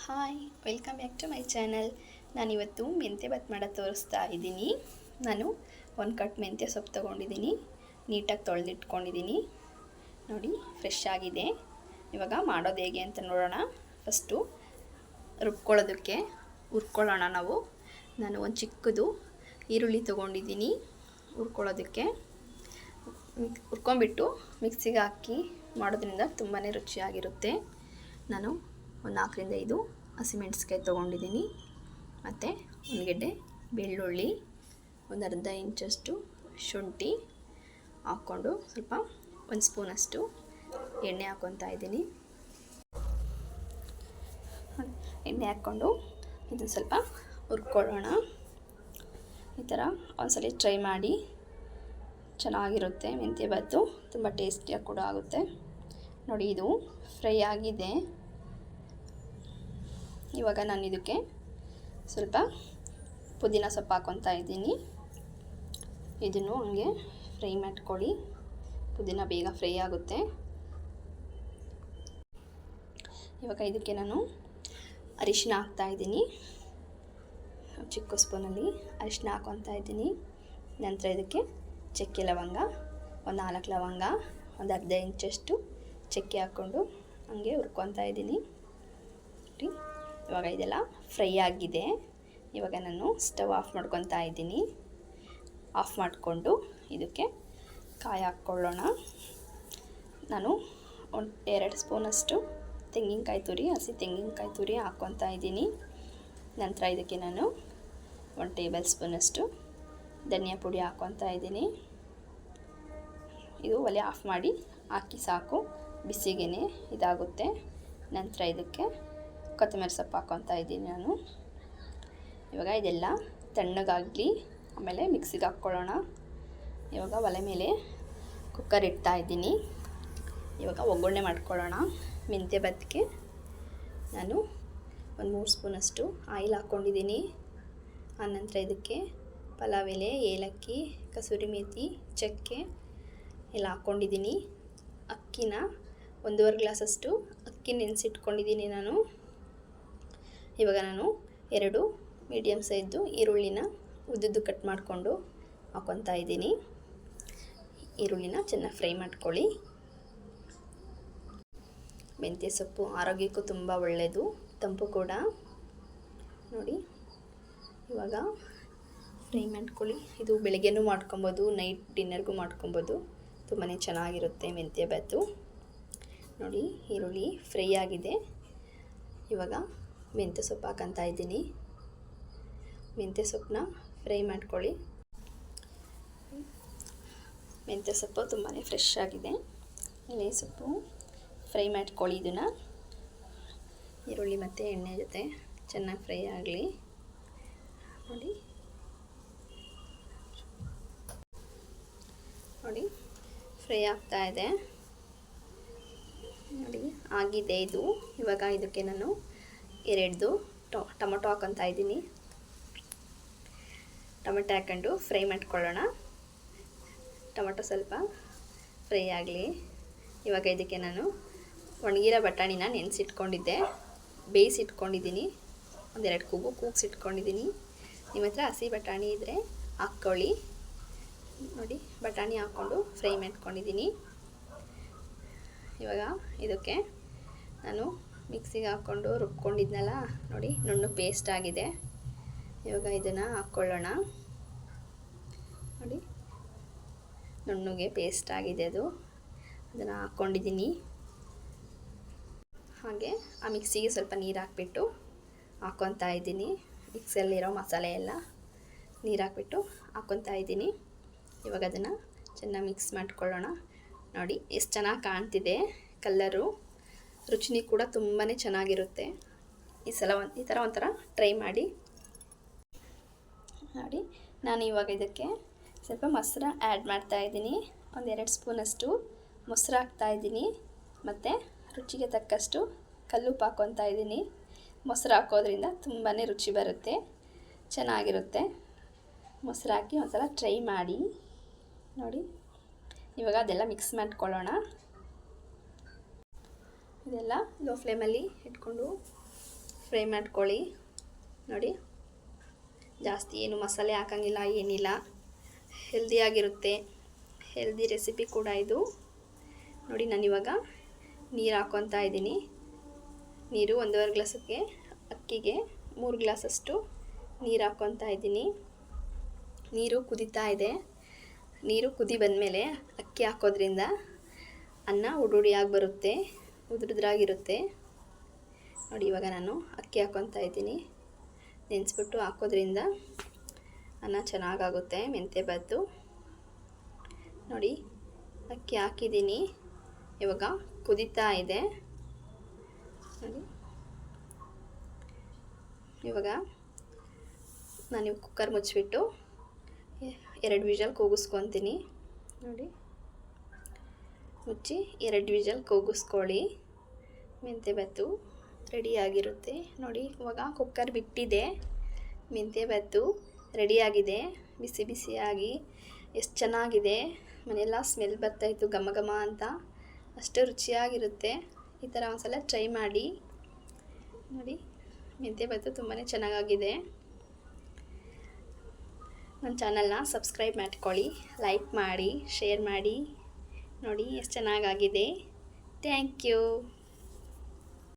Hi, welcome back to my channel. ನಾನಿವತ್ತು ಮೆಂತ್ಯ ಬಾತ್ ಮಾಡೋದು ತೋರಿಸ್ತಾ ಇದ್ದೀನಿ. ನಾನು ಒಂದು ಕಟ್ ಮೆಂತ್ಯ ಸೊಪ್ಪು ತೊಗೊಂಡಿದ್ದೀನಿ, ನೀಟಾಗಿ ತೊಳೆದಿಟ್ಕೊಂಡಿದ್ದೀನಿ. ನೋಡಿ, ಫ್ರೆಶ್ ಆಗಿದೆ. ಇವಾಗ ಮಾಡೋದು ಹೇಗೆ ಅಂತ ನೋಡೋಣ. ಫಸ್ಟು ರುಬ್ಕೊಳ್ಳೋದಕ್ಕೆ ಹುರ್ಕೊಳ್ಳೋಣ ನಾವು. ನಾನು ಒಂದು ಚಿಕ್ಕದು ಈರುಳ್ಳಿ ತೊಗೊಂಡಿದ್ದೀನಿ ಹುರ್ಕೊಳ್ಳೋದಕ್ಕೆ. ಹುರ್ಕೊಂಬಿಟ್ಟು ಮಿಕ್ಸಿಗೆ ಹಾಕಿ ಮಾಡೋದ್ರಿಂದ ತುಂಬಾ ರುಚಿಯಾಗಿರುತ್ತೆ. ನಾನು ಒಂದು 4-5 ಹಸಿಮೆಣಸಿಕಾಯಿ ತೊಗೊಂಡಿದ್ದೀನಿ. ಮತ್ತು ಒಂದು ಗೆಡ್ಡೆ ಬೆಳ್ಳುಳ್ಳಿ, ಒಂದು ಅರ್ಧ ಇಂಚಷ್ಟು ಶುಂಠಿ ಹಾಕ್ಕೊಂಡು ಸ್ವಲ್ಪ 1 ಸ್ಪೂನಷ್ಟು ಎಣ್ಣೆ ಹಾಕ್ಕೊತಾ ಇದ್ದೀನಿ. ಎಣ್ಣೆ ಹಾಕ್ಕೊಂಡು ಇದನ್ನು ಸ್ವಲ್ಪ ಹುರ್ಕೊಳ್ಳೋಣ. ಈ ಥರ ಒಂದ್ಸಲ ಟ್ರೈ ಮಾಡಿ, ಚೆನ್ನಾಗಿರುತ್ತೆ. ಮೆಂತ್ಯ ಬಾತು ತುಂಬ ಟೇಸ್ಟಿಯಾಗಿ ಕೂಡ ಆಗುತ್ತೆ. ನೋಡಿ, ಇದು ಫ್ರೈ ಆಗಿದೆ. ಇವಾಗ ನಾನು ಇದಕ್ಕೆ ಸ್ವಲ್ಪ ಪುದೀನ ಸೊಪ್ಪು ಹಾಕ್ಕೊತಾ ಇದ್ದೀನಿ. ಇದನ್ನು ಹಂಗೆ ಫ್ರೈ ಮಾಡ್ಕೊಳ್ಳಿ, ಪುದೀನ ಬೇಗ ಫ್ರೈ ಆಗುತ್ತೆ. ಇವಾಗ ಇದಕ್ಕೆ ನಾನು ಅರಿಶಿನ ಹಾಕ್ತಾಯಿದ್ದೀನಿ. ಚಿಕ್ಕ ಸ್ಪೂನಲ್ಲಿ ಅರಿಶಿನ ಹಾಕ್ಕೊತಾ ಇದ್ದೀನಿ. ನಂತರ ಇದಕ್ಕೆ ಚಕ್ಕೆ ಲವಂಗ, ಒಂದು 4 ಲವಂಗ, ಒಂದು ಅರ್ಧ ಇಂಚಷ್ಟು ಚಕ್ಕೆ ಹಾಕ್ಕೊಂಡು ಹಂಗೆ ಹುರ್ಕೊತಾ ಇದ್ದೀನಿ. ಇವಾಗ ಇದೆಲ್ಲ ಫ್ರೈ ಆಗಿದೆ. ಇವಾಗ ನಾನು ಸ್ಟವ್ ಆಫ್ ಮಾಡ್ಕೊತಾ ಇದ್ದೀನಿ. ಆಫ್ ಮಾಡಿಕೊಂಡು ಇದಕ್ಕೆ ಕಾಯಿ ಹಾಕ್ಕೊಳ್ಳೋಣ. ನಾನು 2 ಸ್ಪೂನಷ್ಟು ತೆಂಗಿನಕಾಯಿ ತುರಿ, ಹಸಿ ತೆಂಗಿನಕಾಯಿ ತುರಿ ಹಾಕ್ಕೊತಾ ಇದ್ದೀನಿ. ನಂತರ ಇದಕ್ಕೆ ನಾನು 1 ಟೇಬಲ್ ಸ್ಪೂನಷ್ಟು ಧನಿಯಾ ಪುಡಿ ಹಾಕ್ಕೊತಾ ಇದ್ದೀನಿ. ಇದು ಒಲೆ ಆಫ್ ಮಾಡಿ ಹಾಕಿ ಸಾಕು, ಬಿಸಿಗೇ ಇದಾಗುತ್ತೆ. ನಂತರ ಇದಕ್ಕೆ ಕೊತ್ತಂಬರಿ ಸೊಪ್ಪು ಹಾಕ್ಕೊತಾ ಇದ್ದೀನಿ ನಾನು. ಇವಾಗ ಇದೆಲ್ಲ ತಣ್ಣಗಾಗಲಿ, ಆಮೇಲೆ ಮಿಕ್ಸಿಗೆ ಹಾಕ್ಕೊಳ್ಳೋಣ. ಇವಾಗ ಒಲೆ ಮೇಲೆ ಕುಕ್ಕರ್ ಇಡ್ತಾ ಇದ್ದೀನಿ. ಇವಾಗ ಒಗ್ಗರಣೆ ಮಾಡ್ಕೊಳ್ಳೋಣ. ಮೆಂತ್ಯ ಬಾತ್ಗೆ ನಾನು ಒಂದು 3 ಸ್ಪೂನಷ್ಟು ಆಯಿಲ್ ಹಾಕ್ಕೊಂಡಿದ್ದೀನಿ. ಆನಂತರ ಇದಕ್ಕೆ ಪಲಾವ್ ಎಲೆ, ಏಲಕ್ಕಿ, ಕಸೂರಿ ಮೇಥಿ, ಚಕ್ಕೆ ಎಲ್ಲ ಹಾಕ್ಕೊಂಡಿದ್ದೀನಿ. ಅಕ್ಕಿನ 1.5 ಗ್ಲಾಸಷ್ಟು ಅಕ್ಕಿ ನೆನೆಸಿಟ್ಕೊಂಡಿದ್ದೀನಿ ನಾನು. ಇವಾಗ ನಾನು 2 ಮೀಡಿಯಮ್ ಸೈಜು ಈರುಳ್ಳಿನ ಉದ್ದುದ್ದು ಕಟ್ ಮಾಡಿಕೊಂಡು ಹಾಕ್ಕೊತಾ ಇದ್ದೀನಿ. ಈರುಳ್ಳಿನ ಚೆನ್ನಾಗಿ ಫ್ರೈ ಮಾಡ್ಕೊಳ್ಳಿ. ಮೆಂತ್ಯ ಸೊಪ್ಪು ಆರೋಗ್ಯಕ್ಕೂ ತುಂಬ ಒಳ್ಳೆಯದು, ತಂಪು ಕೂಡ. ನೋಡಿ, ಇವಾಗ ಫ್ರೈ ಮಾಡ್ಕೊಳ್ಳಿ. ಇದು ಬೆಳಗ್ಗೆನೂ ಮಾಡ್ಕೊಬೋದು, ನೈಟ್ ಡಿನ್ನರ್ಗೂ ಮಾಡ್ಕೊಬೋದು. ತುಂಬಾ ಚೆನ್ನಾಗಿರುತ್ತೆ ಮೆಂತ್ಯ ಬಾತು. ನೋಡಿ, ಈರುಳ್ಳಿ ಫ್ರೈ ಆಗಿದೆ. ಇವಾಗ ಮೆಂತ್ಯ ಸೊಪ್ಪು ಹಾಕ್ಕೊತಾ ಇದ್ದೀನಿ. ಮೆಂತ್ಯ ಸೊಪ್ಪನ್ನ ಫ್ರೈ ಮಾಡ್ಕೊಳ್ಳಿ. ಮೆಂತ್ಯ ಸೊಪ್ಪು ತುಂಬಾ ಫ್ರೆಶ್ ಆಗಿದೆ. ಎಲೆ ಸೊಪ್ಪು ಫ್ರೈ ಮಾಡ್ಕೊಳ್ಳಿ. ಇದನ್ನು ಈರುಳ್ಳಿ ಮತ್ತು ಎಣ್ಣೆ ಜೊತೆ ಚೆನ್ನಾಗಿ ಫ್ರೈ ಆಗಲಿ. ನೋಡಿ ಫ್ರೈ ಆಗ್ತಾ ಇದೆ. ನೋಡಿ, ಆಗಿದೆ ಇದು. ಇವಾಗ ಇದಕ್ಕೆ ನಾನು 2 ಟೊಮೊಟೊ ಹಾಕ್ಕೊತಾ ಇದ್ದೀನಿ. ಟೊಮೆಟೊ ಹಾಕ್ಕೊಂಡು ಫ್ರೈ ಮಾಡ್ಕೊಳ್ಳೋಣ. ಟೊಮೆಟೊ ಸ್ವಲ್ಪ ಫ್ರೈ ಆಗಲಿ. ಇವಾಗ ಇದಕ್ಕೆ ನಾನು ಒಣಗಿರೋ ಬಟಾಣಿನ ನೆನೆಸಿಟ್ಕೊಂಡಿದ್ದೆ, ಬೇಯಿಸಿಟ್ಕೊಂಡಿದ್ದೀನಿ. 1-2 ಕೂಗಿಸಿಟ್ಕೊಂಡಿದ್ದೀನಿ. ನಿಮ್ಮ ಹತ್ರ ಹಸಿ ಬಟಾಣಿ ಇದ್ದರೆ ಹಾಕ್ಕೊಳ್ಳಿ. ನೋಡಿ, ಬಟಾಣಿ ಹಾಕ್ಕೊಂಡು ಫ್ರೈ ಮಾಡ್ಕೊಂಡಿದ್ದೀನಿ. ಇವಾಗ ಇದಕ್ಕೆ ನಾನು ಮಿಕ್ಸಿಗೆ ಹಾಕ್ಕೊಂಡು ರುಬ್ಕೊಂಡಿದ್ನಲ್ಲ, ನೋಡಿ ನುಣ್ಣು ಪೇಸ್ಟ್ ಆಗಿದೆ. ಇವಾಗ ಇದನ್ನು ಹಾಕ್ಕೊಳ್ಳೋಣ. ನೋಡಿ, ನುಣ್ಣಗೆ ಪೇಸ್ಟ್ ಆಗಿದೆ ಅದು. ಅದನ್ನು ಹಾಕ್ಕೊಂಡಿದ್ದೀನಿ. ಹಾಗೆ ಆ ಮಿಕ್ಸಿಗೆ ಸ್ವಲ್ಪ ನೀರು ಹಾಕ್ಬಿಟ್ಟು ಹಾಕ್ಕೊತಾ ಇದ್ದೀನಿ. ಮಿಕ್ಸಲ್ಲಿರೋ ಮಸಾಲೆ ಎಲ್ಲ ನೀರು ಹಾಕ್ಬಿಟ್ಟು ಹಾಕ್ಕೊತಾ ಇದ್ದೀನಿ. ಇವಾಗ ಅದನ್ನು ಚೆನ್ನಾಗಿ ಮಿಕ್ಸ್ ಮಾಡ್ಕೊಳ್ಳೋಣ. ನೋಡಿ ಎಷ್ಟು ಚೆನ್ನಾಗಿ ಕಾಣ್ತಿದೆ ಕಲ್ಲರು. ರುಚಿನಿ ಕೂಡ ತುಂಬಾ ಚೆನ್ನಾಗಿರುತ್ತೆ. ಈ ಥರ ಒಂಥರ ಟ್ರೈ ಮಾಡಿ. ನೋಡಿ, ನಾನು ಇವಾಗ ಇದಕ್ಕೆ ಸ್ವಲ್ಪ ಮೊಸರು ಆ್ಯಡ್ ಮಾಡ್ತಾಯಿದ್ದೀನಿ. 1-2 ಸ್ಪೂನಷ್ಟು ಮೊಸರು ಹಾಕ್ತಾಯಿದ್ದೀನಿ. ಮತ್ತು ರುಚಿಗೆ ತಕ್ಕಷ್ಟು ಕಲ್ಲುಪ್ಪು ಹಾಕ್ಕೊತಾ ಇದ್ದೀನಿ. ಮೊಸರು ಹಾಕೋದ್ರಿಂದ ತುಂಬಾ ರುಚಿ ಬರುತ್ತೆ, ಚೆನ್ನಾಗಿರುತ್ತೆ. ಮೊಸರು ಹಾಕಿ ಒಂದ್ಸಲ ಟ್ರೈ ಮಾಡಿ. ನೋಡಿ, ಇವಾಗ ಅದೆಲ್ಲ ಮಿಕ್ಸ್ ಮಾಡ್ಕೊಳ್ಳೋಣ. ಇದೆಲ್ಲ ಲೋ ಫ್ಲೇಮಲ್ಲಿ ಇಟ್ಕೊಂಡು ಫ್ರೈ ಮಾಡ್ಕೊಳ್ಳಿ. ನೋಡಿ, ಜಾಸ್ತಿ ಏನು ಮಸಾಲೆ ಹಾಕಂಗಿಲ್ಲ, ಏನಿಲ್ಲ, ಹೆಲ್ದಿಯಾಗಿರುತ್ತೆ. ಹೆಲ್ದಿ ರೆಸಿಪಿ ಕೂಡ ಇದು. ನೋಡಿ, ನಾನಿವಾಗ ನೀರು ಹಾಕ್ಕೊತಾ ಇದ್ದೀನಿ. ನೀರು 1.5 ಗ್ಲಾಸಕ್ಕೆ, ಅಕ್ಕಿಗೆ 3 ಗ್ಲಾಸಷ್ಟು ನೀರು ಹಾಕ್ಕೊತಾ ಇದ್ದೀನಿ. ನೀರು ಕುದೀತಾ ಇದೆ. ನೀರು ಕುದಿ ಬಂದಮೇಲೆ ಅಕ್ಕಿ ಹಾಕೋದ್ರಿಂದ ಅನ್ನ ಉಡುಡಿಯಾಗಿ ಬರುತ್ತೆ, ಉದುರುದ್ರಾಗಿರುತ್ತೆ. ನೋಡಿ, ಇವಾಗ ನಾನು ಅಕ್ಕಿ ಹಾಕ್ಕೊತಾ ಇದ್ದೀನಿ. ನೆನೆಸ್ಬಿಟ್ಟು ಹಾಕೋದ್ರಿಂದ ಅನ್ನ ಚೆನ್ನಾಗಾಗುತ್ತೆ, ಮೆಂತ್ಯ ಬಾತು. ನೋಡಿ, ಅಕ್ಕಿ ಹಾಕಿದ್ದೀನಿ. ಇವಾಗ ಕುದೀತಾ ಇದೆ. ನೋಡಿ, ಇವಾಗ ನಾನು ಕುಕ್ಕರ್ ಮುಚ್ಚಿಬಿಟ್ಟು 2 ವಿಷಲ್ ಕೂಗಿಸ್ಕೊತೀನಿ. ನೋಡಿ, ಮುಚ್ಚಿ 2 ವಿಷಲ್ ಕೂಗಿಸ್ಕೊಳ್ಳಿ. ಮೆಂತ್ಯ ಬಾತು ರೆಡಿಯಾಗಿರುತ್ತೆ. ನೋಡಿ, ಇವಾಗ ಕುಕ್ಕರ್ ಬಿಟ್ಟಿದೆ. ಮೆಂತ್ಯ ಬಾತು ರೆಡಿಯಾಗಿದೆ, ಬಿಸಿ ಬಿಸಿಯಾಗಿ. ಎಷ್ಟು ಚೆನ್ನಾಗಿದೆ, ಮನೆಯೆಲ್ಲ ಸ್ಮೆಲ್ ಬರ್ತಾಯಿತ್ತು ಘಮ ಘಮ ಅಂತ. ಅಷ್ಟು ರುಚಿಯಾಗಿರುತ್ತೆ. ಈ ಥರ ಒಂದ್ಸಲ ಟ್ರೈ ಮಾಡಿ. ನೋಡಿ, ಮೆಂತ್ಯ ಬಾತು ತುಂಬಾ ಚೆನ್ನಾಗಾಗಿದೆ. ನನ್ನ ಚಾನಲ್ನ ಸಬ್ಸ್ಕ್ರೈಬ್ ಮಾಡ್ಕೊಳ್ಳಿ, ಲೈಕ್ ಮಾಡಿ, ಶೇರ್ ಮಾಡಿ. ನೋಡಿ, ಎಷ್ಟು ಚೆನ್ನಾಗಾಗಿದೆ. Thank you.